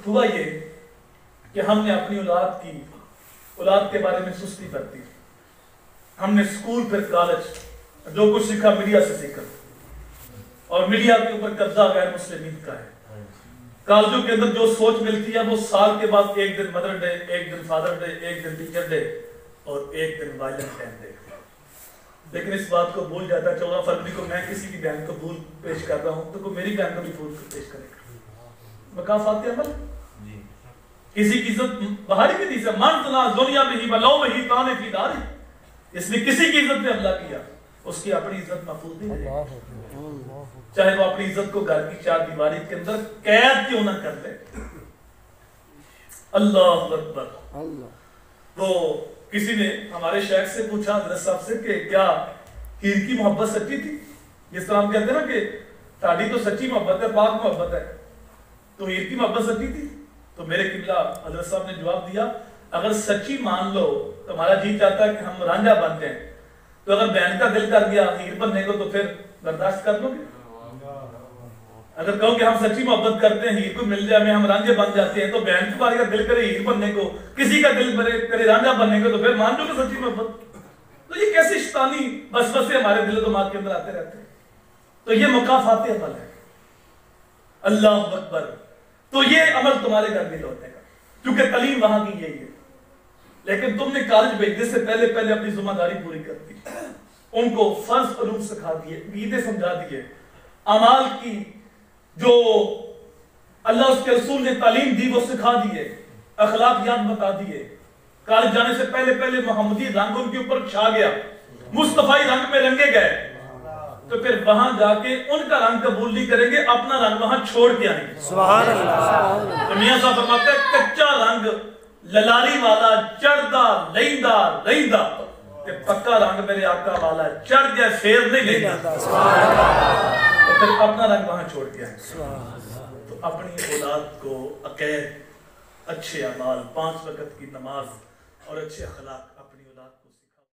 ہوا یہ کہ ہم نے اپنی اولاد کے بارے میں سستی کرتی. ہم نے اسکول پھر کالج جو کچھ سیکھا میڈیا سے سیکھا, اور میڈیا کے اوپر قبضہ غیر مسلمین کا ہے. کالجوں کے اندر جو سوچ ملتی ہے وہ سال کے بعد ایک دن مدر ڈے, ایک دن فادر ڈے, ایک دن ٹیچر ڈے اور ایک دن وائلنٹائن ڈے. لیکن اس بات کو بھول جاتا ہے 14 فروری کو میں کسی کی بہن کو بھول پیش کر رہا ہوں تو کوئی میری بہن کو بھی بھول پیش کرے گا. مقافات عمل, کسی کی عزت بہاری کی حدیث ہے, من تنا دنیا میں ہی بلو میں ہی تانے فی داری. اس نے کسی کی عزت پہ حملہ کیا, اس کی اپنی عزت محفوظ نہیں رہے گی, چاہے وہ اپنی عزت کو گھر کی 4 دیواری کے اندر قید کیوں نہ کر لے. اللہ اکبر. وہ کسی نے ہمارے شیخ سے پوچھا حضرت صاحب سے کہ کیا ہیر کی محبت سچی تھی؟ جس طرح ہم کہتے ہیں نا کہ تاڑی تو سچی محبت ہے, پاک محبت ہے, تو ہیر کی محبت سچی تھی؟ تو میرے قبلہ حضرت صاحب نے جواب دیا, اگر سچی مان لو تو ہمارا جی چاہتا ہے کہ ہم رانجھا بن جائیں, تو اگر بہن کا دل کر گیا ہیر بننے کو تو پھر برداشت کر لو گے؟ اگر کہو کہ ہم سچی محبت کرتے ہیں, ہیر کو مل جائے, ہم رانجھے بن جاتے ہیں, تو بہن کی باری کا دل کرے ہیر بننے کو, کسی کا دل کرے رانجھا بننے کو, تو پھر مان لو کہ سچی محبت. تو یہ کیسی شیطانی وسوسے ہمارے دل و دماغ کے اندر آتے رہتے ہیں. تو یہ مقافات عمل ہے. اللہ اکبر. تو یہ عمل تمہارے گھر میں لوٹے گا, کیونکہ تعلیم وہاں کی یہی ہے. لیکن تم نے کالج بھیجنے سے پہلے اپنی ذمہ داری پوری کر دی, ان کو فرض علوم سکھا دیے, عقیدے سمجھا دیے, اعمال کی جو اللہ اس کے رسول نے تعلیم دی وہ سکھا دیے, اخلاقیات بتا دیے. کالج جانے سے پہلے محمدی رنگ ان کے اوپر چھا گیا, مصطفی رنگ میں رنگے گئے, تو پھر وہاں جا کے ان کا رنگ قبول نہیں کریں گے, اپنا رنگ وہاں چھوڑ کے آئیں گے. سبحان اللہ. میاں صاحب فرماتے ہیں کچا رنگ للاری والا چڑھدا لیندا رہندا, کہ پکا رنگ میرے آقا والا چڑھ گیا پھر نہیں لیندا. تو پھر اپنا رنگ وہاں چھوڑ کے آئیں گے. تو اپنی اولاد کو عقید, اچھے اعمال, 5 وقت کی نماز اور اچھے اخلاق